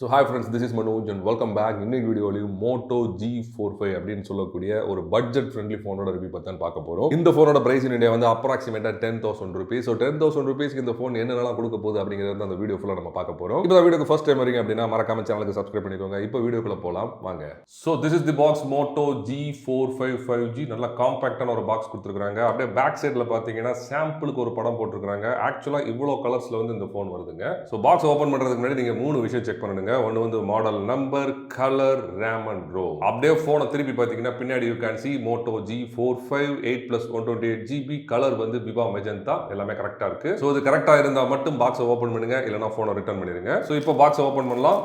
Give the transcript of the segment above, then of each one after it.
So hi friends, this is Manoj and welcome back. இன்னைக்கு வீடியோலையும் Moto G45 அப்படின்னு சொல்லக்கூடிய ஒரு பட்ஜெட் ஃப்ரெண்ட்லி ஃபோனோட ரிவ்யூ பற்றி தான் பார்க்க போகிறோம். இந்த ஃபோனோட பிரைஸ் இன் இந்தியா வந்து அப்ராக்சிமேட்டாக 10,000 rupees. ஸோ 10,000 rupeesக்கு இந்த ஃபோன் என்னென்னலாம் கொடுக்க போகுது அப்படிங்கிறது அந்த வீடியோ ஃபுல்லாக நம்ம பார்க்க போகிறோம். இப்போ வீடியோக்கு ஃபர்ஸ்ட் டைம் வரீங்க அப்படின்னா மறக்காம சேனலுக்கு சப்ஸ்கிரைப் பண்ணிக்கோங்க. இப்போ வீடியோக்குள்ள போகலாம் வாங்க. So this is the box Moto G455G. நல்லா காம்பாக்டான ஒரு பாக்ஸ் கொடுத்துருக்காங்க. அப்படியே பேக் சைடில் பார்த்தீங்கன்னா சாம்பிளுக்கு ஒரு படம் போட்டிருக்காங்க. ஆக்சுவலாக இவ்வளோ கலர்ஸில் வந்து இந்த ஃபோன் வருதுங்க. ஸோ பாக்ஸ் ஓப்பன் பண்ணுறதுக்கு முன்னாடி நீங்கள் 3 விஷயம் செக் பண்ணுங்க. ஒன்று வந்து model number, colour, RAM and ROM. அப்படியே போனை திருப்பி பார்த்தீங்கன்னா பின்னாடி you can see Moto G45 8+128GB. Colour வந்து விவா மெஜந்தா. எல்லாமே கரெக்டா இருக்கு. ஸோ இது கரெக்டா இருந்தா மட்டும் பாக்ஸை ஓப்பன் பண்ணுங்க, இல்லைனா போனை ரிட்டர்ன் பண்ணிருங்க. ஸோ இப்போ பாக்ஸை ஓப்பன் பண்ணலாம்.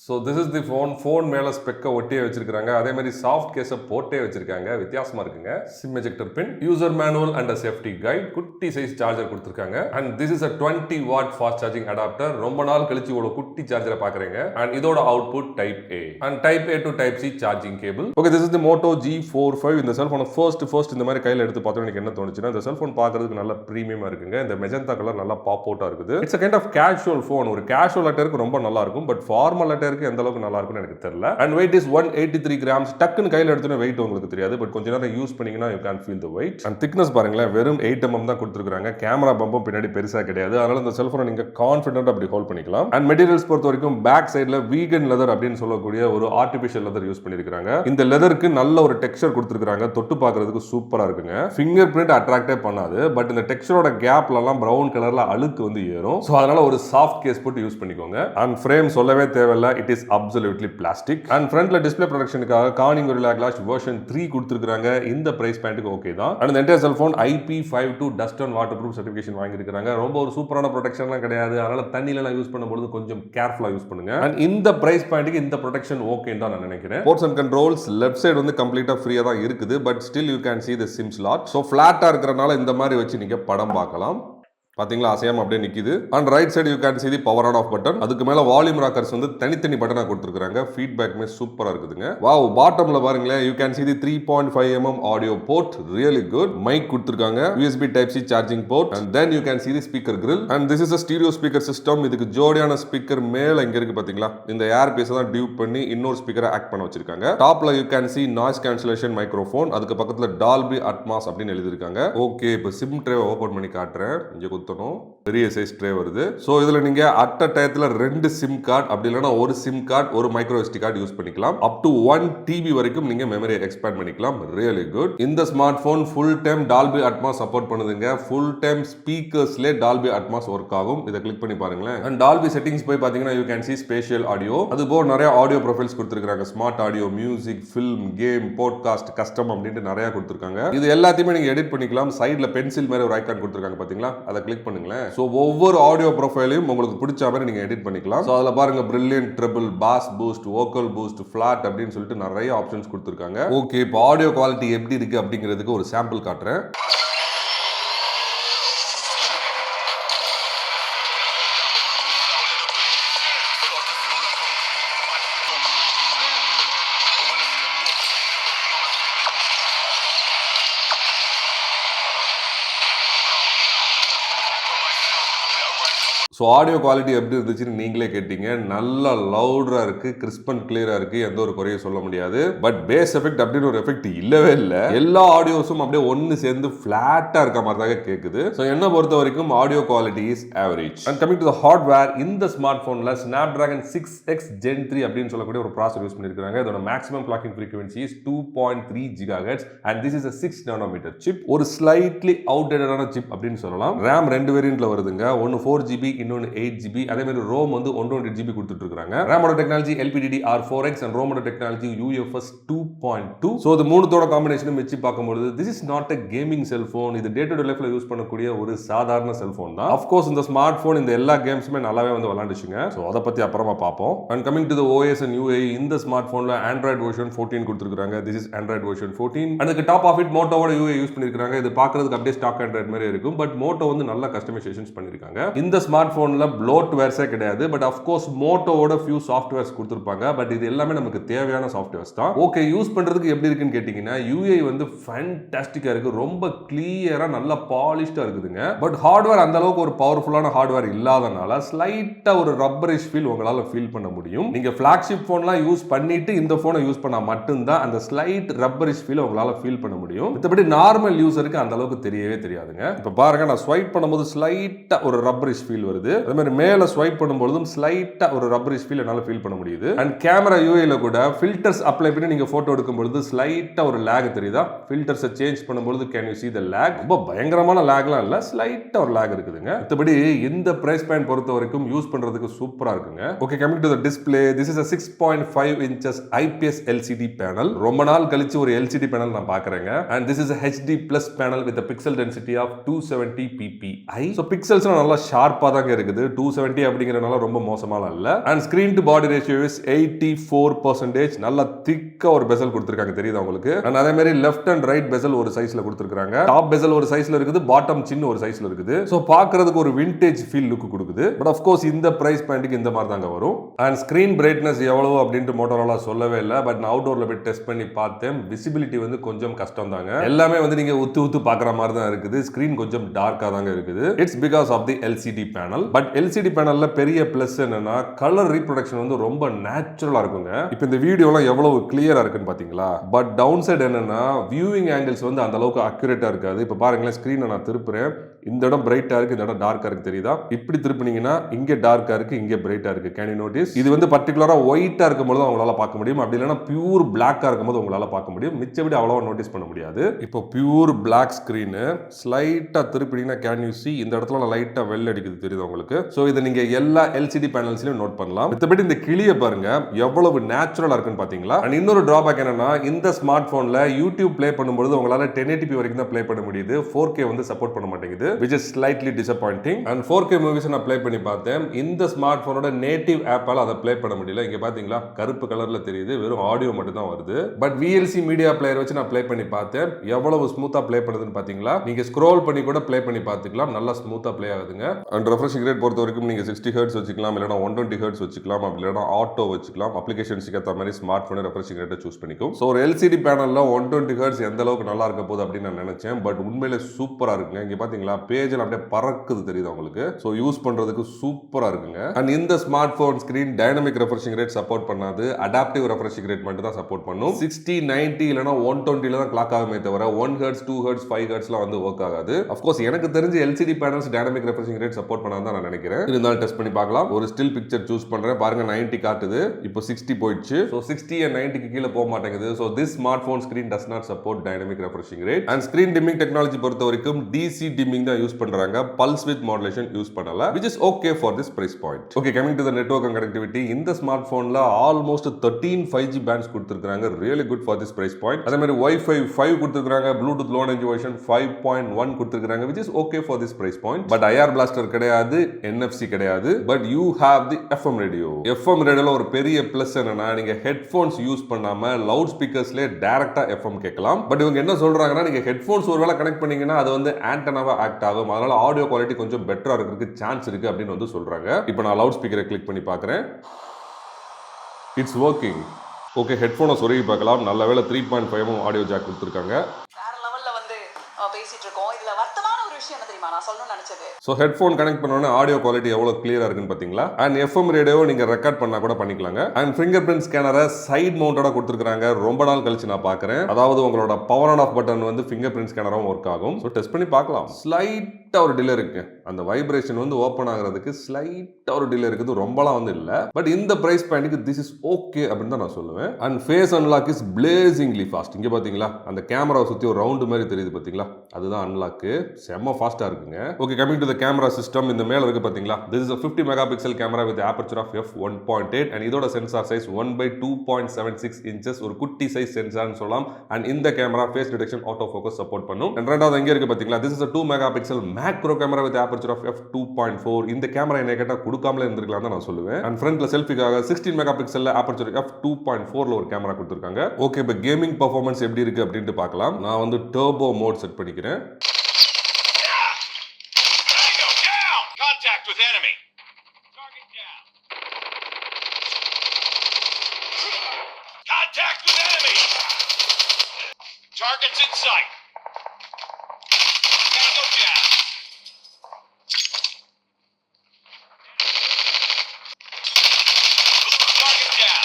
So this is the phone மேலே ஸ்பெக்கை ஒட்டியே வச்சிருக்காங்க. அதே மாதிரி சாஃப்ட் கேஸை போட்டே வச்சிருக்காங்க. வித்தியாசமா இருக்குங்க. SIM ejector pin, user manual and safety guide, குட்டி சைஸ் சார்ஜர் கொடுத்துருக்காங்க. And this is a 20 watt fast charging adapter. ரொம்ப நாள் கழிச்சு இவ்வளோ குட்டி சார்ஜரை பார்க்குறீங்க. அண்ட் இதோட output type A and type A to type C charging cable. Okay, this is the Moto G45. இந்த செல்ஃபோனை ஃபர்ஸ்ட் இந்த மாதிரி கையில் எடுத்து பார்த்தோம் எனக்கு என்ன தோணுச்சுன்னா, இந்த செல்ஃபோன் பார்க்கறதுக்கு நல்ல ப்ரீமியமாக இருக்குங்க. இந்த மெஜந்தா கலர் நல்லா பாப் அவுட்டாக இருக்குது. It's a kind of casual phone. ஒரு கேஷுவல் அட்டருக்கு ரொம்ப நல்லா இருக்கும். பட் ஃபார்மல் அட்டருக்கு எந்த அளவுக்கு நல்லா இருக்கும்னு எனக்கு தெரியல. And weight is 183 grams. டக்குன்னு கையில் எடுத்தோன்னே வெயிட் உங்களுக்கு தெரியாது. பட் கொஞ்ச நேரம் யூஸ் பண்ணீங்கன்னா you can feel the weight. And thickness பாருங்களேன், வெறும் 8 mm தான் கொடுத்துருக்காங்க. கேமரா பம்பும் பின்னாடி பெருசா கிடையாது. அதனால இந்த செல்போனை நீங்க கான்ஃபிடென்ட்டா அப்படி ஹோல்ட் பண்ணிக்கலாம். அண்ட் மெட்டீரியல்ஸ் பொறுத்த வரைக்கும் பேக் சைடுல வீகன் லெதர் அப்படின்னு சொல்லக்கூடிய ஒரு ஆர்டிஃபிஷியல் லெதர் யூஸ் பண்ணிருக்காங்க. இந்த லெதருக்கு நல்ல ஒரு டெக்ஸ்சர் கொடுத்துருக்காங்க. தொட்டு பார்க்கிறதுக்கு சூப்பரா இருக்குங்க. ஃபிங்கர் பிரிண்ட் அட்ராக்டே பண்ணாது. பட் இந்த டெக்ஸ்சரோட கேப்ல எல்லாம் பிரவுன் கலர்ல அழுக்கு வந்து ஏறும். சோ அதனால ஒரு சாஃப்ட் கேஸ் போட்டு யூஸ் பண்ணிக்கோங்க. அண்ட் ஃப்ரேம் சொல்லவே தேவையில்ல. It is absolutely plastic. And ஃப்ரண்ட்ல டிஸ்ப்ளே ப்ரொடெக்ஷனுக்காக கார்னிங் Gorilla Glass வெர்ஷன் 3 கொடுத்திருக்காங்க. இந்த பிரைஸ் பாயிண்ட்க்கு ஓகே தான். அண்ட் இந்த entire cellphone IP52 dust and water proof certification வாங்கியிருக்காங்க. ரொம்ப ஒரு சூப்பரான ப்ரொடெக்ஷன்லாம் கிடையாது. அதனால தண்ணியில யூஸ் பண்ணும்போது கொஞ்சம் கேர்ஃபுல்லா யூஸ் பண்ணுங்க. அண்ட் இந்த பிரைஸ் பாயிண்ட்க்கு இந்த ப்ரொடெக்ஷன் ஓகேன்னு தான் நான் நினைக்கிறேன். Ports and controls left side வந்து கம்ப்ளீட்டா ஃப்ரீயா தான் இருக்குது. But still you can see the SIM slot. So ஃபிளாட்டா இருக்கிறனால இந்த மாதிரி வச்சு நீங்க படம் பார்க்கலாம். பாத்தீங்களா, அசையாம அப்படியே நிக்குது. And right side you can see the power on off button. அதுக்கு மேல வால்யூம் ராக்கர்ஸ் வந்து தனித்தனி பட்டனா கொடுத்திருக்காங்க. ஃபீட்பேக்மே சூப்பரா இருக்குதுங்க. வாவ், பாட்டம்ல பாருங்களேன், you can see the 3.5 mm audio port, really good. Mic கொடுத்திருக்காங்க, USB type C charging port, and then you can see the speaker grill. And this is a stereo speaker system. இதுக்கு ஜோடியான speaker மேல இங்க இருக்கு பாத்தீங்களா. இந்த ஏர் piece தான் tube பண்ணி இன்னொரு ஸ்பீக்கரை ஆக்ட் பண்ண வச்சிருக்காங்க. டாப்ல you can see noise cancellation microphone. அதுக்கு பக்கத்துல டால்பி அட்மாஸ் அப்படின்னு எழுதிருக்காங்க. ஓகே, இப்போ சிம் ட்ரே ஓபன் பண்ணி காட்டுறேன். இங்க குத்தணும். பெரிய சைஸ் ட்ரே வருது. சோ இதுல நீங்க அட் அ டயத்துல 2 சிம் கார்டு அப்படி இல்லனா ஒரு சிம் கார்டு ஒரு மைக்ரோ SD கார்டு யூஸ் பண்ணிக்கலாம். அப் டு 1 TB வரைக்கும் நீங்க மெமரி எக்ஸ்பேண்ட் பண்ணிக்கலாம். Really good. இந்த smartphone full time Dolby Atmos support பண்ணுதுங்க. ஃபுல் டைம் ஸ்பீக்கர்ஸ்ல டால்பி அட்மாஸ் ஒர்க் ஆகும். இத கிளிக் பண்ணி பாருங்களேன். அண்ட் டால்பி செட்டிங்ஸ் போய் பாத்தீங்கன்னா you can see spatial audio. அது போல நிறைய ஆடியோ ப்ரொஃபைல்ஸ் கொடுத்திருக்காங்க. Smart audio, music, film, game, podcast, custom அப்படினு நிறைய கொடுத்திருக்காங்க. இது எல்லாத்தையுமே நீங்க எடிட் பண்ணிக்கலாம். சைடுல பென்சில் மாதிரி ஒரு ஐகான் கொடுத்திருக்காங்க பாத்தீங்களா, அதை கிளிக் பண்ணுங்க. சோ ஒவ்வொரு ஆடியோ ப்ரொஃபைலையும் உங்களுக்கு பிடிச்ச மாதிரி நீங்க எடிட் பண்ணிக்கலாம். சோ அதுல பாருங்க brilliant, treble, bass boost, vocal boost, flat அப்படின்னு சொல்லிட்டு நிறைய ஆப்ஷன்ஸ் கொடுத்திருக்காங்க. ஓகே, இப்போ ஆடியோ குவாலிட்டி எப்படி இருக்கு அப்படிங்கிறதுக்கு ஒரு சாம்பிள் காட்டுறேன். ஸோ ஆடியோ குவாலிட்டி எப்படி இருந்துச்சுன்னு நீங்களே கேட்டீங்க. நல்லா லவுடரா இருக்கு, கிறிஸ்ப் அண்ட் கிளியரா இருக்கு. எந்த ஒரு குறையும் சொல்ல முடியாது. பட் பேஸ் எஃபெக்ட் அப்படின்னு ஒரு எஃபெக்ட் இல்லவே இல்லை. எல்லா ஆடியோஸும் அப்படியே ஒன்று சேர்ந்து ஃபிளாட்டா இருக்க மாதிரி தான் கேட்குது. ஸோ என்ன பொறுத்த வரைக்கும் audio quality is average. And coming to the hardware, இந்த ஸ்மார்ட் போன்ல Snapdragon 6X Gen 3 அப்படின்னு சொல்லக்கூடிய ஒரு ப்ராசஸர் யூஸ் பண்ணிருக்காங்க. இதோட maximum clocking frequency is 2.3 GHz and this is a 6 nanometer chip. ஒரு ஸ்லைட்லி அவுட்டேட்டடான சிப் அப்படின்னு சொல்லலாம். ரேம் 2 வேரியன்ட்ல வருதுங்க. ஒன்னு 4GB, இன்னொன்னு 8GB. அதே மாதிரி ரோம் வந்து 128GB கொடுத்துட்டு இருக்காங்க. ரேமோட டெக்னாலஜி LPDDR4X அண்ட் ரோமோட டெக்னாலஜி UFS 2.2. சோ இது மூணுத்தோட காம்பினேஷனும் வெச்சு பார்க்கும்போது this is not a gaming cell phone. இது டே டு டே லைஃப்ல யூஸ் பண்ணக்கூடிய ஒரு சாதாரண செல்போன் தான். ஆஃப் கோர்ஸ் இந்த ஸ்மார்ட் போன் இந்த எல்லா கேம்ஸுமே நல்லாவே வந்து விளையாண்டுச்சுங்க. சோ அத பத்தி அப்புறமா பார்ப்போம். And coming to the OS and UI, இந்த ஸ்மார்ட் போன்ல Android version 14 கொடுத்திருக்காங்க. this is Android version 14. அதுக்கு டாப் ஆஃப் இட் மோட்டோவோட UI யூஸ் பண்ணிருக்காங்க. இது பார்க்கிறதுக்கு அப்படியே ஸ்டாக் Android மாதிரி இருக்கும். பட் மோட்டோ வந்து நல்ல கஸ்டமைசேஷன்ஸ் பண்ணிருக்காங்க. இந்த ஸ்மார்ட் போன்ல ப்ளோட்வேர்ஸே கிடையாது. பட் அஃப்கோர்ஸ் மோட்டோவோட ஃபியூ சாஃப்ட்வேர்ஸ் கொடுத்துருப்பாங்க. பட் இது எல்லாமே நமக்கு தேவையான சாஃப்ட்வேர்ஸ் தான். ஓகே, யூஸ் பண்றதுக்கு எப்படி இருக்குன்னு கேட்டீங்கன்னா UI வந்து ஃபேண்டாஸ்டிக்கா இருக்கு. ரொம்ப கிளியரா நல்ல பாலிஷ்டா இருக்குதுங்க. பட் ஹார்ட்வேர் அந்த அளவுக்கு ஒரு பவர்ஃபுல்லான ஹார்ட்வேர் இல்லாதனால ஸ்லைட்டா ஒரு ரப்பரிஷ் ஃபீல் உங்களால ஃபீல் பண்ண முடியும். நீங்க ஃபிளாக்ஷிப் போன்லாம் யூஸ் பண்ணிட்டு இந்த போனை யூஸ் பண்ணா மட்டும்தான் அந்த ஸ்லைட் ரப்பரிஷ் ஃபீல் உங்களால ஃபீல் பண்ண முடியும். மத்தபடி நார்மல் யூசருக்கு அந்த அளவுக்கு தெரியவே தெரியாதுங்க. இப்ப பாருங்க, நான் ஸ்வைப் பண்ணும்போது ஸ்லைட்டா ஒரு ரப்பரிஷ் ஃபீல் வருது. அதே மாதிரி மேல ஸ்வைப் பண்ணும்போதும் ஸ்லைட்டா ஒரு ரப்பரிஷ் ஃபீல் என்னால ஃபீல் பண்ண முடியுது. அண்ட் கேமரா UIல கூட ஃபில்டர்ஸ் அப்ளை பண்ணி நீங்க போட்டோ எடுக்கும்போது ஸ்லைட்டா ஒரு லேக் தெரியுதா? ஃபில்டர்ஸை சேஞ்ச் பண்ணும்போது can you see the lag? ரொம்ப பயங்கரமான லேக்லாம் இல்ல, ஸ்லைட்டா ஒரு லேக் இருக்குதுங்க. மத்தபடி இந்த பிரைஸ் பாயிண்ட் பொறுத்த வரைக்கும் யூஸ் பண்றதுக்கு சூப்பரா இருக்குங்க. Okay, coming to the display. This is a 6.5 inches IPS LCD panel. ரொம்ப நாள் கழிச்சு ஒரு LCD பேனல் நான் பார்க்கறேங்க. and this is a HD plus panel with a pixel density of 270 ppi. so pixels நல்லா ஷார்ப்பா தான் இருக்குது. 270 அப்படிங்கறனால ரொம்ப மோசமாலாம் இல்ல. and screen to body ratio is 84%. நல்ல திக்கா ஒரு பெசல் கொடுத்திருக்காங்க, தெரியுதா உங்களுக்கு? and அதே மாதிரி லெஃப்ட் அண்ட் ரைட் பெசல் ஒரு சைஸ்ல கொடுத்திருக்காங்க. டாப் பெசல் ஒரு சைஸ்ல இருக்குது, பாட்டம் சின்ன ஒரு சைஸ்ல இருக்குது. சோ பார்க்கிறதுக்கு ஒரு விண்டேஜ் ஃபீல் லுக் கொடுக்குது. பட் ஆஃப் கோர்ஸ் இந்த பிரைஸ் பாயிண்ட்க்கு இந்த மாதிரி தாங்க வரும். அண்ட் ஸ்கிரீன் பிரைட்னஸ் எவ்வளவு அப்படின்ட்டு மோட்டோரோலா சொல்லவே இல்லை. பட் நான் அவுட்டோர்ல போய் டெஸ்ட் பண்ணி பார்த்தேன். விசிபிலிட்டி வந்து கொஞ்சம் கஷ்டம் தாங்க. எல்லாமே வந்து நீங்க உத்து பார்க்குற மாதிரி தான் இருக்குது. ஸ்கிரீன் கொஞ்சம் டார்க்கா தாங்க இருக்குது. It's because of the LCD panel. But LCD பேனல்ல பெரிய பிளஸ் என்னன்னா கலர் ரீப்ரொடக்ஷன் வந்து ரொம்ப நேச்சுரலா இருக்குங்க. இப்போ இந்த வீடியோலாம் எவ்வளவு கிளியரா இருக்குன்னு பாத்தீங்களா? பட் டவுன் சைடு என்னன்னா வியூவிங் ஆங்கிள்ஸ் வந்து அந்த அளவுக்கு அக்யூரேட்டா இருக்காது. இப்போ பாருங்களேன், ஸ்கிரீனை நான் திருப்புறேன். இந்த இடம் பிரைட்டா இருக்கு, இந்த இடம் டார்க்கா இருக்கு, தெரியுதா? இப்படி திருப்பினீங்கன்னா இங்க டார்க்கா இருக்கு, இங்க பிரைட்டா இருக்கு. Can you notice? இது வந்து பர்టిక్యులரா ஒயிட்டா இருக்கும்போது உங்களால பார்க்க முடியும். அப்படி இல்லைன்னா பியூர் பிளாக்கா இருக்கும்போது உங்களால பார்க்க முடியும். மிச்சபடி அவ்வளவா நோட்டீஸ் பண்ண முடியாது. இப்போ பியூர் பிளாக் ஸ்கிரீன் ஸ்லைட்டா திருப்பினீங்கன்னா கேன் யூ see இந்த இடத்துல லைட்டா வெள்ளை அடிக்குது, தெரியுது உங்களுக்கு? சோ இதை நீங்க எல்லா LCD பேனல்ஸ்லயும் நோட் பண்ணலாம். மத்தபடி இந்த கிளிய பாருங்க எவ்வளவு நேச்சுரலா இருக்குன்னு பாத்தீங்களா? அண்ட் இன்னொரு டிராபேக் என்னன்னா இந்த ஸ்மார்ட் போன்ல YouTube ப்ளே பண்ணும்போது உங்களால 1080p வரைக்கும் தான் ப்ளே பண்ண முடியுது. 4K வந்து சப்போர்ட் பண்ண மாட்டேங்குது, which is slightly disappointing. and 4K movies நான் ப்ளே பண்ணி பார்த்தேன். இந்த ஸ்மார்ட் போனோட நேட்டிவ் ஆப்பால அதை ப்ளே பண்ண முடியல. இங்க பாத்தீங்களா, கருப்பு கலர்ல தெரியுது, வெறும் ஆடியோ மட்டும் தான் வருது. பட் VLC மீடியா பிளேயர் வச்சு நான் ப்ளே பண்ணி பார்த்தேன். எவ்வளவு ஸ்மூத்தா ப்ளே பண்ணுதுன்னு பாத்தீங்களா? நீங்க ஸ்க்ரோல் பண்ணி கூட ப்ளே பண்ணி பார்த்துக்கலாம். நல்லா ஸ்மூத்தா ப்ளே ஆகுதுங்க. அண்ட் ரெஃப்ரெஷிங் ரேட் பொறுத்த வரைக்கும் நீங்க 60 Hz வச்சுக்கலாம், இல்லைனா 120 Hz வச்சுக்கலாம், அப்படி இல்லைனா ஆட்டோ வச்சுக்கலாம். அப்ளிகேஷன்ஸ்க்கு ஏற்ற மாதிரி ஸ்மார்ட் போன் ரெஃப்ரெஷிங் ரேட்டை சூஸ் பண்ணிக்கும். ஸோ ஒரு LCD பேனல்ல 120 Hz எந்த அளவுக்கு நல்லா இருக்க போகுது அப்படின்னு நான் நினைச்சேன். பட் உண்மையிலே சூப்பரா இருக்குங்க. இங்க பாத்தீங்களா, பேஜ்ல அப்படியே பறக்குது, தெரியுது உங்களுக்கு? ஸோ யூஸ் பண்றதுக்கு சூப்பரா இருக்குங்க. அண்ட் இந்த smart phone screen dynamic refreshing rate support பண்ணாது, அடாப்டிவ் ரெஃப்ரெஷிங் ரேட் மட்டும் தான் சப்போர்ட் பண்ணும். 60, 90 இல்லைனா 120 தான் கிளாக் ஆகுமே தவிர 1 Hz, 2 Hz, 5 Hzலாம் வந்து ஒர்க் ஆகாது. அஃப்கோர்ஸ் எனக்கு தெரிஞ்சு LCD panels dynamic refreshing rate support பண்ணாதான் நான் நினைக்கிறேன். இருந்தாலும் டெஸ்ட் பண்ணி பார்க்கலாம். ஒரு ஸ்டில் பிக்சர் சூஸ் பண்றேன், பாருங்க 90 காட்டுது, இப்போ 60 போயிடுச்சு. ஸோ 60 and 90க்கு கீழே போக மாட்டேங்குது. So this smart phone screen does not support dynamic refreshing rate. And screen dimming technology பொறுத்த வரைக்கும் DC டிமிங் தான் யூஸ் பண்றாங்க, பல்ஸ் வித் மாடுலேஷன் யூஸ் பண்ணல, which is okay for this price point. Okay, coming to the network and connectivity, இந்த smart போன்ல almost 13 5G pants கொடுத்திருக்காங்க. really good for this price point. அதே மாதிரி Wi-Fi 5 கொடுத்திருக்காங்க, Bluetooth low energy version 5.1 கொடுத்திருக்காங்க, which is okay for this price point. But IR blaster கிடையாது, NFC கிடையாது, but you have the FM radio. FM radioல ஒரு பெரிய plus என்னன்னா நீங்க ஹெட்போன்ஸ் யூஸ் பண்ணாம லவுட் ஸ்பீக்கர்ஸ்ல டைரக்டா FM கேட்கலாம். பட் இவங்க என்ன சொல்றாங்கன்னா, நீங்க ஹெட்போன்ஸ் ஒருவேளை கனெக்ட் பண்ணீங்கன்னா அது வந்து ஆண்டனாவா ஆக்ட் ஆகும், அதனால ஆடியோ குவாலிட்டி கொஞ்சம் பெட்டரா இருக்கிறதுக்கு சான்ஸ் இருக்கு அப்படின்னு வந்து சொல்றாங்க. இப்போ நான் லவுட் ஸ்பீக்கரை கிளிக் பண்ணி பார்க்குறேன். It's working. ஓகே, ஹெட்ஃபோனை சொருகி பார்க்கலாம். நல்ல வேளை 3.5 ஆடியோ ஜாக் கொடுத்துருக்காங்க. வேற லெவல்ல வந்து பேசிட்டு இருக்கோம். இதுல வருத்தமான ஒரு விஷயம் என்ன தெரியுமா, நான் சொல்லணும்னு நினைச்சது. ஸோ ஹெட்ஃபோன் கனெக்ட் பண்ணோன்னே ஆடியோ குவாலிட்டி எவ்வளோ கிளியரா இருக்குன்னு பார்த்தீங்களா? அண்ட் FM ரேடியோ நீங்க ரெக்கார்ட் பண்ணா கூட பண்ணிக்கலாங்க. அண்ட் ஃபிங்கர் பிரிண்ட் ஸ்கேனரை சைட் மவுண்டடா கொடுத்துருக்காங்க. ரொம்ப நாள் கழிச்சு நான் பார்க்குறேன். அதாவது உங்களோட பவர் ஆன் ஆஃப் பட்டன் வந்து ஃபிங்கர் பிரிண்ட் ஸ்கேனரும் ஒர்க் ஆகும். ஸோ டெஸ்ட் பண்ணி பார்க்கலாம். ஸ்லைட்டா ஒரு டிலே இருக்கு, அந்த வைப்ரேஷன் வந்து ஓப்பன் ஆகிறதுக்கு ஸ்லைட்டா ஒரு டிலே இருக்குது, ரொம்பலாம் வந்து இல்லை. பட் இந்த பிரைஸ் பாயிண்ட்க்கு திஸ் இஸ் ஓகே அப்படின்னு தான் நான் சொல்லுவேன். And face unlock is blazingly fast. இங்க பாத்தீங்களா, அந்த கேமராவை சுற்றி ஒரு ரவுண்டு மாதிரி தெரியுது பார்த்தீங்களா, அதுதான் அன்லாக்கு. செம்ம ஃபாஸ்ட்டாக இருக்குங்க. Okay, coming to the camera system. இந்த மேலே இருக்கு பார்த்தீங்களா, this is a 50 megapixel camera with aperture of f1.8 and இதோட சென்சார் சைஸ் 1/2.76 inches. ஒரு குட்டி சைஸ் சென்சார்னு சொல்லலாம். அண்ட் இந்த camera face detection auto focus support பண்ணும். அண்ட் ரெண்டாவது எங்கே இருக்கு பார்த்தீங்களா, this is a 2 megapixel macro camera with aperture of f2.4. இந்த கேமரா என்ன கேட்டால் கொடுக்காமலே இருந்திருக்கலாம் தான் நான் சொல்லுவேன். அண்ட் ஃப்ரண்ட்ல செல்ஃபிக்காக 16 மெகாபிக்சல் aperture f2.4ல ஒரு கேமரா கொடுத்துருக்காங்க. ஓகே, இப்போ கேமிங் பர்ஃபார்மன்ஸ் எப்படி இருக்கு அப்படின்ட்டு பார்க்கலாம். நான் வந்து டர்போ மோட் செட் பண்ணிக்கிறேன். Contact with enemy. Target's in sight. Gotta go down. Target down.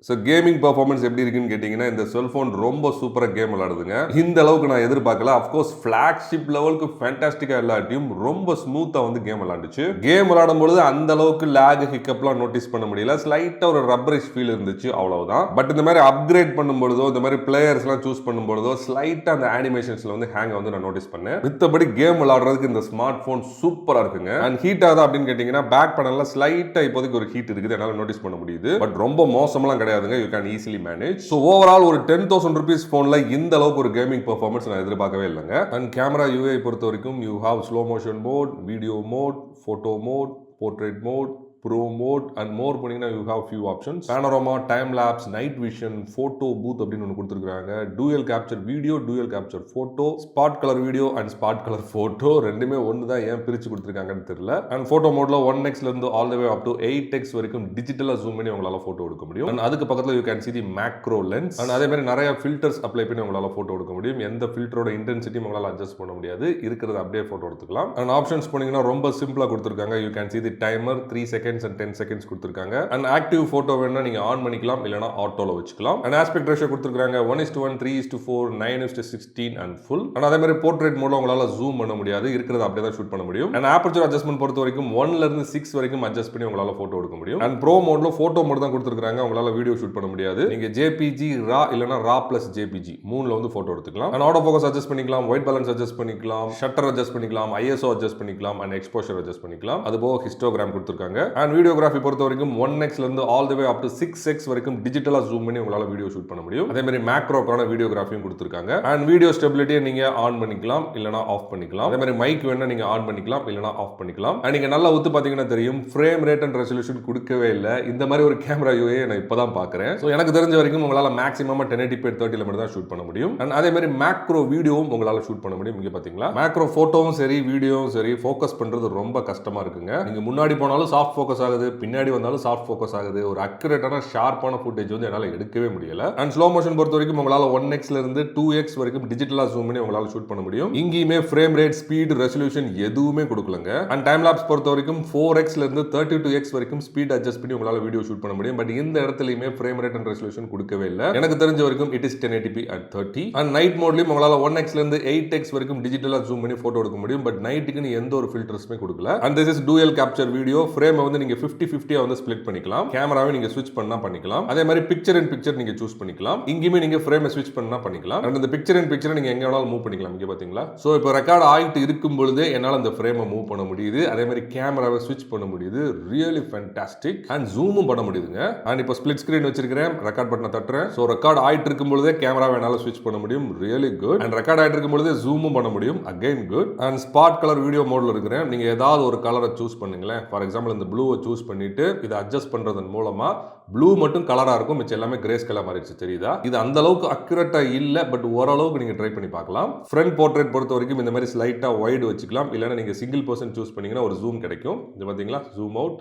So gaming performance எப்படி இருக்குன்னு கேட்டிங்கன்னா இந்த செல்ஃபோன் ரொம்ப சூப்பராக கேம் விளாடுதுங்க. இந்த அளவுக்கு நான் எதிர்பார்க்கல. அஃப்கோர்ஸ் ஃப்ளாக்ஷிப் லெவலுக்கு ஃபேண்டாஸ்டிக்காக இல்லாட்டியும் ரொம்ப ஸ்மூத்தாக வந்து கேம் விளாண்டுச்சு. கேம் விளாடும் பொழுது அந்த அளவுக்கு லேக் ஹிக்கப்லாம் நோட்டீஸ் பண்ண முடியல. ஸ்லைட்டாக ஒரு ரப்பரிஷ் ஃபீல் இருந்துச்சு, அவ்வளவுதான். பட் இந்த மாதிரி அப்கிரேட் பண்ணும்பொழுதோ இந்த மாதிரி பிளேயர்ஸ்லாம் சூஸ் பண்ணும்பொழுதோ ஸ்லைட்டாக அந்த அனிமேஷன்ஸில் வந்து ஹேங் வந்து நான் நோட்டீஸ் பண்ணேன். மித்தபடி கேம் விளாடுறதுக்கு இந்த ஸ்மார்ட் ஃபோன் சூப்பராக இருக்குங்க. அண்ட் ஹீட் ஆகுதா அப்படின்னு கேட்டிங்கன்னா பேக் பேனல்ல ஸ்லைட்டாக இப்போதைக்கு ஒரு ஹீட் இருக்குது, என்னால் நோட்டீஸ் பண்ண முடியுது. பட் ரொம்ப மோசமெல்லாம் கிடையாது. You can easily manage. So overall ஒரு 10,000 rupees போன்ல இந்த அளவுக்கு ஒரு கேமிங் பெர்ஃபார்மன்ஸ் நான் எதிர்பார்க்கவே இல்லைங்க. அண்ட் கேமரா UI பொறுத்த வரைக்கும் you have slow motion mode, video mode, photo mode, portrait mode, Pro mode and more பண்ணீங்கன்னா you have few options. Panorama, time lapse, night vision, photo booth அப்படின்னு ஒன்று கொடுத்துருக்காங்க. dual capture video, dual capture photo, spot color video and spot color photo ரெண்டுமே ஒன்று தான், ஏன் பிரிச்சு கொடுத்துருக்காங்கன்னு தெரியல. அண்ட் ஃபோட்டோ மோட்ல 1x இருந்து all the way up to 8x வரைக்கும் டிஜிட்டலா ஜூம் பண்ணி உங்களால போட்டோ எடுக்க முடியும். அண்ட் அதுக்கு பக்கத்துல you can see the macro lens. And அதே மாதிரி நிறைய ஃபில்டர்ஸ் அப்ளை பண்ணி உங்களால போட்டோ எடுக்க முடியும். எந்த ஃபில்டரோட இன்டென்சிட்டி உங்களால அட்ஜஸ்ட் பண்ண முடியாது, இருக்கிறத அப்படியே போட்டோ எடுத்துக்கலாம். அண்ட் ஆப்ஷன்ஸ் போனீங்கன்னா ரொம்ப சிம்பிளா கொடுத்துருக்காங்க. you can see the timer 3 seconds and 10 seconds கொடுத்திருக்காங்க. அண்ட் ஆக்டிவ் போட்டோ வேணும்னா நீங்க ஆன் பண்ணிக்கலாம், இல்லனா ஆட்டோல வச்சுக்கலாம். அண்ட் ஆஸ்பெக்ட் ரேஷியோ கொடுத்திருக்காங்க 1:1, 3:4, 9:16 and full. அண்ட் அதே மாதிரி போர்ட்ரேட் மோட்ல உங்களால ஜூம் பண்ண முடியாது, இருக்கிறத அப்படியே தான் ஷூட் பண்ண முடியும். அண்ட் ஆப்பர்ச்சர் அட்ஜஸ்ட்மென்ட் பொறுத்த வரைக்கும் 1 ல இருந்து 6 வரைக்கும் அட்ஜஸ்ட் பண்ணி உங்களால போட்டோ எடுக்க முடியும். அண்ட் ப்ரோ மோட்ல போட்டோ மோட் தான் கொடுத்திருக்காங்க, உங்களால வீடியோ ஷூட் பண்ண முடியாது. நீங்க JPG, RAW இல்லனா RAW plus JPG மூணுல வந்து போட்டோ எடுத்துக்கலாம். அண்ட் ஆட்டோ ஃபோக்கஸ் அட்ஜஸ்ட் பண்ணிக்கலாம், ஒயிட் பேலன்ஸ் அட்ஜஸ்ட் பண்ணிக்கலாம், ஷட்டர் அட்ஜஸ்ட் பண்ணிக்கலாம், ISO அட்ஜஸ்ட் பண்ணிக்கலாம் அண்ட் எக்ஸ்போஷர் அட்ஜஸ்ட் பண்ணிக்கலாம். அது போக ஹிஸ்டோகிராம் கொடுத்திருக்காங்க. அண்ட் வீடியோகிராஃபி பொறுத்த வரைக்கும் 1x ல இருந்து all the way up to 6x வரைக்கும் டிஜிட்டலா ஜூம் பண்ணி உங்களால வீடியோ ஷூட் பண்ண முடியும். அதே மாதிரி மேக்ரோக்கான வீடியோகிராஃபியும் கொடுத்திருக்காங்க. அண்ட் வீடியோ ஸ்டெபிலிட்டியை நீங்க ஆன் பண்ணிக்கலாம், இல்லனா ஆஃப் பண்ணிக்கலாம். அதே மாதிரி மைக் வேணா நீங்க ஆன் பண்ணிக்கலாம், இல்லனா ஆஃப் பண்ணிக்கலாம். அண்ட் நீங்க நல்லா உத்து பாத்தீங்கன்னா தெரியும், ஃப்ரேம் ரேட் அண்ட் ரெசல்யூஷன் கொடுக்கவே இல்லை. இந்த மாதிரி ஒரு கேமரா UI நான் இப்பதான் பாக்குறேன். சோ எனக்கு தெரிஞ்ச வரைக்கும் உங்களால மேக்ஸிமமா 1080p 30 மட்டும் தான் ஷூட் பண்ண முடியும். அண்ட் அதே மாதிரி மேக்ரோ வீடியோவும் உங்களால ஷூட் பண்ண முடியும். இங்க பாத்தீங்களா, மேக்ரோ போட்டோவும் சரி வீடியோவும் சரி ஃபோக்கஸ் பண்றது ரொம்ப கஷ்டமா இருக்குங்க. நீங்க முன்னாடி போனாலும் சாஃப்ட் ஃபோக்கஸ் ஆகுது, பின்னாடி வந்தாலும் சாஃப்ட் ஃபோக்கஸ் ஆகுது. ஒரு அக்யூரேட்டான ஷார்ப்பான ஃபுட்டேஜ் வந்து என்னால எடுக்கவே முடியல. அண்ட் ஸ்லோ மோஷன் பொறுத்த வரைக்கும் உங்களால 1x ல இருந்து 2x வரைக்கும் டிஜிட்டலா ஜூம் பண்ணி உங்களால ஷூட் பண்ண முடியும். இங்கேயுமே ஃப்ரேம் ரேட், ஸ்பீட், ரெசல்யூஷன் எதுவுமே கொடுக்கலங்க. அண்ட் டைம் லாப்ஸ் பொறுத்த வரைக்கும் 4x ல இருந்து 32x வரைக்கும் ஸ்பீட் அட்ஜஸ்ட் பண்ணி உங்களால வீடியோ ஷூட் பண்ண முடியும். பட் இந்த இடத்துலயுமே ஃப்ரேம் ரேட் அண்ட் ரெசல்யூஷன் கொடுக்கவே இல்லை. எனக்கு தெரிஞ்ச வரைக்கும் it is 1080p at 30. And night மோட்லயும் உங்களால 1x ல இருந்து 8x வரைக்கும் டிஜிட்டலா ஜூம் பண்ணி போட்டோ எடுக்க முடியும். பட் நைட்டுக்கு எந்த ஒரு ஃபில்டர்ஸுமே கொடுக்கல. And this is dual capture video. Frame வந்து நீங்க 50-50 வந்து ஸ்ப்ளிட் பண்ணிக்கலாம். கேமராவை நீங்க ஸ்விட்ச் பண்ணா பண்ணிக்கலாம். அதே மாதிரி பிக்சர் இன் பிக்சர் நீங்க சூஸ் பண்ணிக்கலாம். இங்கேயுமே நீங்க ஃப்ரேமை ஸ்விட்ச் பண்ணா பண்ணிக்கலாம். அண்ட் இந்த பிக்சர் இன் பிக்சரை நீங்க எங்க வேணாலும் மூவ் பண்ணிக்கலாம். இங்க பாத்தீங்களா, சோ இப்போ ரெக்கார்ட் ஆயிட்டு இருக்கும் பொழுதே என்னால இந்த ஃப்ரேமை மூவ் பண்ண முடியுது. அதே மாதிரி கேமராவை ஸ்விட்ச் பண்ண முடியுது. Really fantastic. அண்ட் ஜூமும் பண்ண முடியுதுங்க. அண்ட் இப்போ ஸ்பிளிட் ஸ்கிரீன் வச்சிருக்கிறேன், ரெக்கார்ட் பட்டனை தட்டுறேன். சோ ரெக்கார்ட் ஆயிட்டு இருக்கும் பொழுதே கேமராவை என்னால ஸ்விட்ச் பண்ண முடியும். Really good. அண்ட் ரெக்கார்ட் ஆயிட்டு இருக்கும் பொழுதே ஜூமும் பண்ண முடியும். Again good. And spot colour video மோட்ல இருக்கிறேன். நீங்க ஏதாவது ஒரு கலரை சூஸ் பண்ணுங்களேன். ஃபார் எக்ஸாம்பிள் இந்த ப்ளூவை சூஸ் பண்ணிட்டு இதை அட்ஜஸ்ட் பண்றதன் மூலமா ப்ளூ மட்டும் கலரா இருக்கும், மிச்சம் எல்லாமே கிரேஸ் கலர் மாறிடுச்சு. தெரியுதா? இது அந்த அளவுக்கு அக்யூரேட்டா இல்ல, பட் ஓரளவுக்கு நீங்க ட்ரை பண்ணி பார்க்கலாம். ஃப்ரண்ட் போர்ட்ரேட் பொறுத்த வரைக்கும் இந்த மாதிரி ஸ்லைட்டா வைட் வச்சுக்கலாம், இல்லனா நீங்க சிங்கிள் பர்சன் சூஸ் பண்ணீங்கன்னா ஒரு ஜூம் கிடைக்கும். இது பாத்தீங்களா, zoom out,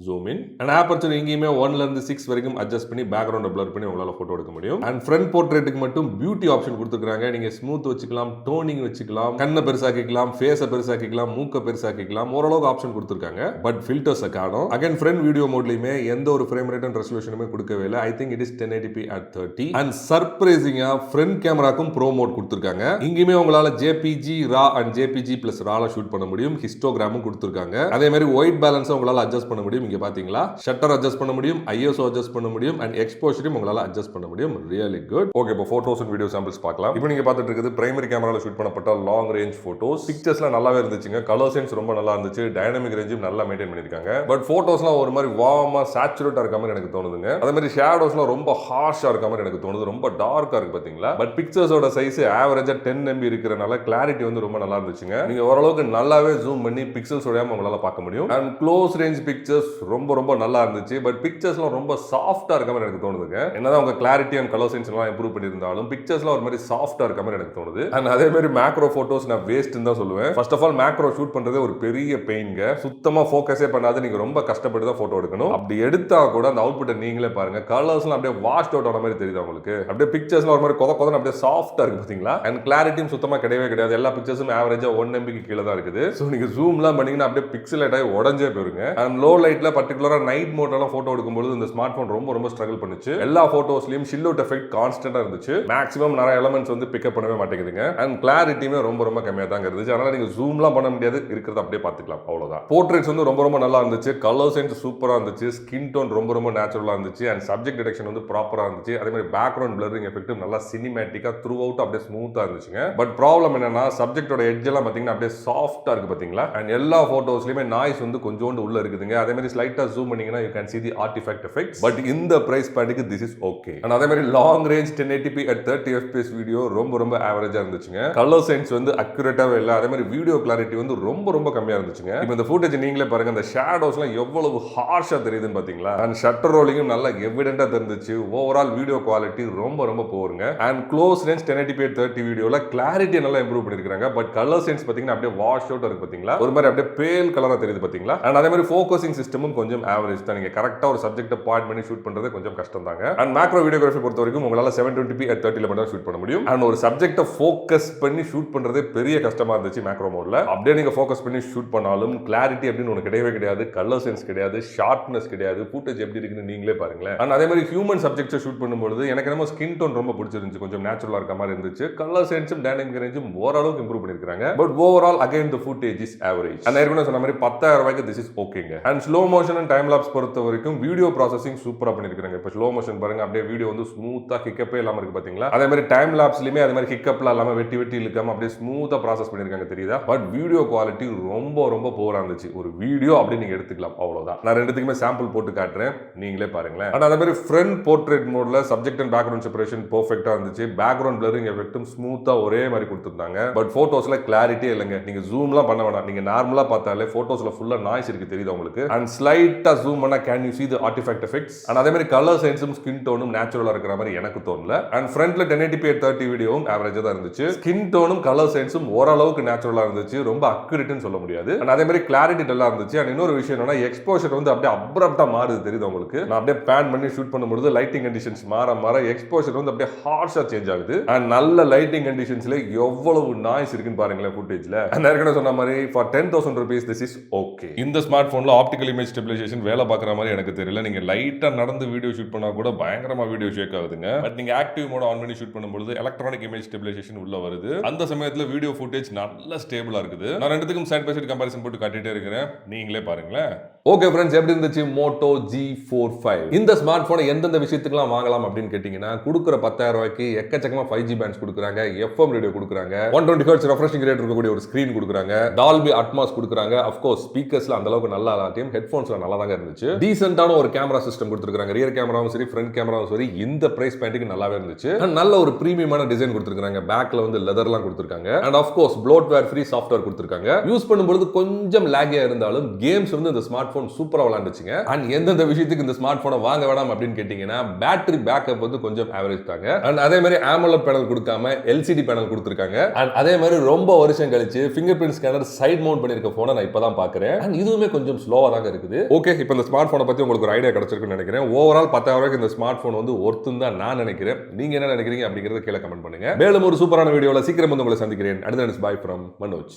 zoom in. And aperture இங்கேயுமே 1 ல இருந்து 6 வரைக்கும் அட்ஜஸ்ட் பண்ணி பேக்ரவுண்டை பிளர் பண்ணி உங்களால போட்டோ எடுக்க முடியும். அண்ட் ஃப்ரண்ட் போர்ட்ரேட்டுக்கு மட்டும் பியூட்டி ஆப்ஷன் கொடுத்துருக்காங்க. நீங்க ஸ்மூத் வச்சுக்கலாம், டோனிங் வச்சுக்கலாம், கண்ணை பெருசாக்கிக்கலாம், ஃபேஸை பெருசாக்கிக்கலாம், மூக்கை பெருசாக்கிக்கலாம், ஓரளவுக்கு ஆப்ஷன் கொடுத்துருக்காங்க. பட் ஃபில்டர்ஸ் காணோம். அகைன் ஃப்ரண்ட் வீடியோ மோட்லயுமே எந்த ஒரு ஃப்ரேம் ரேட் அண்ட் ரெசல்யூஷனுமே கொடுக்கவே இல்லை. I think it is 1080p at 30. And சர்ப்ரைசிங்கா ஃப்ரண்ட் கேமராக்கும் ப்ரோ மோட் கொடுத்துருக்காங்க. இங்கேயுமே உங்களால JPG, RAW and JPG plus RAW shoot பண்ண முடியும். ஹிஸ்டோகிராமும் கொடுத்துருக்காங்க. அதே மாதிரி ஒயிட் பேலன்ஸை உங்களால அட்ஜஸ்ட் பண்ண முடியும். இங்க பாத்தீங்களா, ஷட்டர் அட்ஜஸ்ட் பண்ண முடியும், ISO அட்ஜஸ்ட் பண்ண முடியும் அண்ட் எக்ஸ்போஷரையும் உங்களால அட்ஜஸ்ட் பண்ண முடியும். Really good. ஓகே, இப்போ போட்டோஸ் அண்ட் வீடியோ சாம்பிள்ஸ் பார்க்கலாம். இப்போ நீங்க பார்த்துட்டு இருக்குது பிரைமரி கேமரால ஷூட் பண்ணப்பட்ட லாங் ரேஞ்ச் போட்டோஸ். பிக்சர்ஸ்லாம் நல்லாவே இருந்துச்சுங்க. கலர் சென்ஸ் ரொம்ப நல்லா இருந்துச்சு. டைனமிக் ரேஞ்சும் நல்லா மெயின்டைன் பண்ணிருக்காங்க. பட் போட்டோஸ்லாம் ஒரு மாதிரி வார்மா சேச்சுரேட்டா இருக்க மாதிரி எனக்கு தோணுதுங்க. அதே மாதிரி ஷேடோஸ்லாம் ரொம்ப ஹார்ஷா இருக்க மாதிரி எனக்கு தோணுது. ரொம்ப டார்க்கா இருக்கு பாத்தீங்களா. பட் பிக்சர்ஸோட சைஸ் ஆவரேஜா 10 MB இருக்கிறனால கிளாரிட்டி வந்து ரொம்ப நல்லா இருந்துச்சுங்க. நீங்க ஓரளவுக்கு நல்லாவே ஜூம் பண்ணி பிக்சல்ஸ் உடையாம உங்களால பார்க்க முடியும். அண்ட் க்ளோஸ் ரேஞ்ச் பிக்சர்ஸ் ரொம்ப ரொம்ப நல்லா இருந்துச்சு. பட் பிக்சர்ஸ்லாம் ரொம்ப சாஃப்டா இருக்க மாதிரி எனக்கு தோணுதுங்க. என்னதான் அவங்க கிளாரிட்டி அண்ட் கலர் சென்ஸ் எல்லாம் இம்ப்ரூவ் பண்ணியிருந்தாலும் பிக்சர்ஸ்லாம் ஒரு மாதிரி சாஃப்டா இருக்க மாதிரி எனக்கு தோணுது. அண்ட் அதே மாதிரி மேக்ரோ போட்டோஸ் நான் வேஸ்ட்னு தான் சொல்லுவேன். First of all macro shoot பண்றது ஒரு பெரிய பெயின்ங்க. சுத்தமா ஃபோக்கஸே பண்ணாத நீங்க ரொம்ப கஷ்டப்பட்டு தான் போட்டோ எடுக்கணும். அப்படி எடுத்தா கூட அந்த அவுட்புட்டை நீங்களே பாருங்க. கலர்ஸ்லாம் அப்படியே வாஷ்ட் அவுட் ஆன மாதிரி தெரியுது உங்களுக்கு. அப்படியே பிக்சர்ஸ்லாம் ஒரு மாதிரி கொதன்னு அப்படியே சாஃப்டா இருக்கு பாத்தீங்களா? அண்ட் கிளாரிட்டியும் சுத்தமா கிடையவே கிடையாது. எல்லா பிக்சர்ஸும் ஆவரேஜா 1 MB கீழே தான் இருக்குது. ஸோ நீங்க ஜூம்லாம் பண்ணீங்கன்னா அப்படியே பிக்சலேட் ஆகி உடஞ்சே போயிருங்க. அண்ட் லோ லைட்ல பர்டிகுலரா நைட் மோட்லாம் போட்டோ எடுக்கும்போது இந்த ஸ்மார்ட் போன் ரொம்ப ரொம்ப ஸ்ட்ரகிள் பண்ணுச்சு. எல்லா போட்டோஸ்லயும் ஷில் அவுட் எஃபெக்ட் கான்ஸ்டன்டா இருந்துச்சு. மேக்ஸிமம் நிறைய எலமெண்ட்ஸ் வந்து பிக்கப் பண்ணவே மாட்டேங்குதுங்க. அண்ட் கிளாரிட்டியுமே ரொம்ப ரொம்ப கம்மியா தான் இருந்துச்சு. அதனால நீங்க ஜூம்லாம் பண்ண முடியாது. இருக்கிறத அப்படியே பார்த்துக்கலாம். அவ்வளவுதான். போர்ட்ரேட்ஸ் வந்து ரொம்ப ரொம்ப நல்லா இருந்துச்சு. கலர் சென்ஸ் சூப்பரா இருந்துச்சு. ஸ்கின் டோன் ரொம்ப ரொம்ப நேச்சுரலா இருந்துச்சு. அண்ட் சப்ஜெக்ட் டிடெக்ஷன் வந்து ப்ராப்பரா இருந்துச்சு. அதே மாதிரி பேக்ரவுண்ட் பிளரிங் எஃபெக்ட் நல்லா சினிமேட்டிக்கா த்ரூ அவுட் அப்படியே ஸ்மூத்தா இருந்துச்சுங்க. பட் ப்ராப்ளம் என்னன்னா சப்ஜெக்டோட எட்ஜ் எல்லாம் பாத்தீங்கன்னா அப்படியே சாஃப்டா இருக்கு பாத்தீங்களா? அண்ட் எல்லா போட்டோஸ்லயுமே நாய்ஸ் வந்து கொஞ்சோண்டு உள்ள இருக்குதுங்க. அதே மாதிரி ஸ்லைட்டா ஜூம் பண்ணீங்கன்னா you can see the artifact effects. But இந்த பிரைஸ் பாயிண்ட்க்கு this is okay. அண்ட் அதே மாதிரி long range 1080p at 30 fps video ரொம்ப ரொம்ப ஆவரேஜா இருந்துச்சுங்க. கலர் சென்ஸ் வந்து அக்யூரேட்டாவே இல்ல. அதே மாதிரி வீடியோ கிளாரிட்டி வந்து ரொம்ப ரொம்ப கம்மியா இருந்துச்சுங்க. இப்போ இந்த ஃபுட்டேஜ் நீங்களே பாருங்க. அந்த ஷேடோஸ்லாம் எவ்வளவு ஹார்ஷா தெரியுதுன்னு பாத்தீங்களா? அண்ட் ஷட்டர் ரோலிங்கும் நல்லா எவிடென்ட்டா தெரிஞ்சுச்சு. ஓவரால் வீடியோ குவாலிட்டி ரொம்ப ரொம்ப போருங்க. And close range 1080p at 30 வீடியோல கிளாரிட்டி நல்லா இம்ப்ரூவ் பண்ணிருக்காங்க. பட் கலர் சென்ஸ் பாத்தீங்கன்னா அப்படியே வாஷ் அவுட் இருக்கு பாத்தீங்களா? ஒரு மாதிரி அப்படியே பேல் கலரா தெரியுது பாத்தீங்களா? அண்ட் அதே மாதிரி ஃபோக்கசிங் சிஸ்டமும் கொஞ்சம் ஆவரேஜ் தான். நீங்க கரெக்டா ஒரு சப்ஜெக்ட்டை பாயிண்ட் பண்ணி ஷூட் பண்றது கொஞ்சம் கஷ்டம் தாங்க. அண்ட் மேக்ரோ வீடியோகிராஃபி பொறுத்த வரைக்கும் உங்களால 720p at 30ல மட்டும் ஷூட் பண்ண முடியும். அண்ட் ஒரு சப்ஜெக்ட்டை ஃபோக்கஸ் பண்ணி ஷூட் பண்றதே பெரிய கஷ்டமா இருந்துச்சு மேக்ரோ மோட்ல. அப்படியே நீங்க ஃபோக்கஸ் பண்ணி ஷூட் பண்ணாலும் கிளாரிட்டி அப்படின்னு ஒன்று கிடையவே கிடையாது. கலர் சென்ஸ் கிடையாது. ஷார்ப்னஸ் கிடையாது. ஃபுட்டேஜ் எப்படி இருக்குன்னு நீங்களே பாருங்களேன். அண்ட் அதே மாதிரி ஹியூமன் சப்ஜெக்ட்ஸை ஷூட் பண்ணும்போது எனக்கு என்னமோ ஸ்கின் டோன் ரொம்ப பிடிச்சிருந்துச்சு. கொஞ்சம் நேச்சுரலா இருக்க மாதிரி இருந்துச்சு. கலர் சென்ஸும் டைனமிக் ரேஞ்சும் ஓரளவுக்கு இம்ப்ரூவ் பண்ணிருக்காங்க. But overall again the footage is average. And ஏற்கனவே சொன்ன மாதிரி 10,000 ரூபாய்க்கு திஸ் இஸ் ஓகேங்க. And slow motion and time lapse பொறுத்த வரைக்கும் வீடியோ ப்ராசஸிங் சூப்பரா பண்ணிருக்காங்க. இப்போ ஸ்லோ மோஷன் பாருங்க. அப்படியே வீடியோ வந்து ஸ்மூத்தா ஹிக்கப்பே இல்லாம இருக்கு பாத்தீங்களா? அதே மாதிரி டைம் லாப்ஸ்லயுமே அதே மாதிரி ஹிக்கப்லாம் இல்லாம வெட்டி வெட்டி இழுக்காம அப்படியே ஸ்மூத்தா ப்ராசஸ் பண்ணிருக்காங்க தெரியுதா? பட் வீடியோ குவாலிட்டி ரொம்ப ரொம்ப போரா இருந்துச்சு. ஒரு வீடியோ அப்படி நீங்க எடுத்துக்கலாம். அவ்வளவுதான். நான் ரெண்டுத்துக்குமே சாம்பிள் போட்டு காட்டுறேன். நீங்களே பாருங்களேன். அண்ட் அதே மாதிரி ஃப்ரண்ட் போர்ட்ரேட் மோட்ல சப்ஜெக்ட் அண்ட் பேக்ரவுண்ட் செப்பரேஷன் பெர்ஃபெக்ட்டா இருந்துச்சு. பேக்ரவுண்ட் பிளரிங் எஃபெக்ட்டும் ஸ்மூத்தா ஒரே மாதிரி கொடுத்திருந்தாங்க. பட் போட்டோஸ்ல கிளாரிட்டியே இல்லைங்க. நீங்க ஜூம்லாம் பண்ண வேணாம். நீங்க நார்மலா பார்த்தாலே போட்டோஸ்ல ஃபுல்லா நாய்ஸ் இருக்கு தெரியுது உங்களுக்கு. அண்ட் ஸ்லைட்டா ஜூம் பண்ணா can you see the artifact effects. And அதே மாதிரி கலர் சென்ஸும் ஸ்கின் டோனும் நேச்சுரலா இருக்கிற மாதிரி எனக்கு தோணல. அண்ட் ஃப்ரண்ட்ல 1080p at 30 வீடியோவும் ஆவரேஜா தான் இருந்துச்சு. ஸ்கின் டோனும் கலர் சென்ஸும் ஓரளவுக்கு நேச்சுரலா இருந்துச்சு. ரொம்ப அக்யூரேட்னு சொல்ல முடியாது. அண்ட் அதே மாதிரி கிளாரிட்டி நல்லா இருந்துச்சு. அண்ட் இன்னொரு விஷயம் என்னன்னா எக்ஸ்போஷர் வந்து அப்படியே அப்ரப்டா மாறுது தெரியுது உங்களுக்கு. நான் அப்படியே பேன் பண்ணி ஷூட் பண்ணும்போது லைட்டிங் கண்டிஷன்ஸ் மாற எக்ஸ்போஷர் வந்து அப்படியே ஹார்ஷா சேஞ்ச் ஆகுது. அண்ட் நல்ல லைட்டிங் கண்டிஷன்ஸ்ல எவ்வளவு நாய்ஸ் இருக்குன்னு பாருங்களேன் ஃபுட்டேஜ்ல. அண்ட் ஏற்கனவே சொன்ன மாதிரி for 10,000 rupees this is okay. இந்த ஸ்மார்ட் போன்ல ஆப்டிகல் இமேஜ் ஸ்டெபிலைசேஷன் வேலை பார்க்குற மாதிரி எனக்கு தெரியல. நீங்க லைட்டா நடந்து வீடியோ ஷூட் பண்ணா கூட பயங்கரமா வீடியோ ஷேக் ஆகுதுங்க. பட் நீங்க ஆக்டிவ் மோட் ஆன் பண்ணி ஷூட் பண்ணும்போது எலக்ட்ரானிக் இமேஜ் ஸ்டெபிலைசேஷன் உள்ள வருது. அந்த சமயத்துல வீடியோ ஃபுட்டேஜ் நல்ல ஸ்டேபிளா இருக்குது. நான் ரெண்டுத்துக்கும் சைட் பை சைடு கம்பேரிசன் போட்டு காட்டிட்டே இருக்கிறேன். நீங்களே பாருங்களேன். ஓகே ஃப்ரெண்ட்ஸ், எப்படி இருந்துச்சு மோட்டோ G45? இந்த ஸ்மார்ட் போனை எந்தெந்த விஷயத்துக்குலாம் வாங்கலாம் அப்படின்னு கேட்டீங்கன்னா, கொடுக்குற 10,000 ரூபாய்க்கு எக்கச்சக்கமா 5G பேண்ட்ஸ் கொடுக்குறாங்க, FM ரேடியோ கொடுக்குறாங்க, 120 Hz ரெஃப்ரெஷிங் ரேட் இருக்கக்கூடிய ஒரு ஸ்கிரீன் கொடுக்குறாங்க, டால்பி அட்மாஸ் கொடுக்குறாங்க. அஃப்கோர்ஸ் ஸ்பீக்கர்ஸ்ல அந்த அளவுக்கு நல்லா இல்லாட்டியும் ஹெட்ஃபோன்ஸ்ல நல்லா தாங்க இருந்துச்சு. டீசென்ட்டான ஒரு கேமரா சிஸ்டம் கொடுத்துருக்காங்க. ரியர் கேமராவும் சரி, ஃப்ரண்ட் கேமராவும் சரி, இந்த பிரைஸ் பாயிண்ட்டுக்கு நல்லாவே இருந்துச்சு. நல்ல ஒரு பிரீமியமான டிசைன் கொடுத்துருக்காங்க. பேக்ல வந்து லெதர்லாம் கொடுத்துருக்காங்க. And of course bloatware free software கொடுத்துருக்காங்க. யூஸ் பண்ணும்போது கொஞ்சம் லாகியா இருந்தாலும் கேம்ஸ் வந்து இந்த ஸ்மார்ட் போன் சூப்பரா விளையாண்டுச்சுங்க. அண்ட் எந்தெந்த விஷயத்துக்கு இந்த ஸ்மார்ட் போனை வாங்க வேணாம் அப்படின்னு கேட்டீங்கன்னா, பேட்டரி பேக்கப் வந்து கொஞ்சம் ஆவரேஜ் தாங்க. அண்ட் அதே மாதிரி AMOLED பேனல் கொடுக்காம LCD பேனல் கொடுத்துருக்காங்க. அண்ட் அதே மாதிரி ரொம்ப வருஷம் கழிச்சு finger print scanner side mount பண்ணிருக்க போனை நான் இப்பதான் பாக்குறேன். அண்ட் இதுவுமே கொஞ்சம் ஸ்லோவா தாங்க இருக்குது. ஓகே, இப்போ இந்த ஸ்மார்ட் போனை பத்தி உங்களுக்கு ஒரு ஐடியா கிடைச்சிருக்குன்னு நினைக்கிறேன். ஓவரால் 10,000 ரூபாய்க்கு இந்த ஸ்மார்ட் போன் வந்து ஒர்த்துன்னு தான் நான் நினைக்கிறேன். நீங்க என்ன நினைக்கிறீங்க அப்படிங்கறத கீழே கமெண்ட் பண்ணுங்க. மேலும் ஒரு சூப்பரான வீடியோல சீக்கிரம் வந்து உங்களை சந்திக்கிறேன். அடுத்த பை ஃப்ரம் மனோஜ்.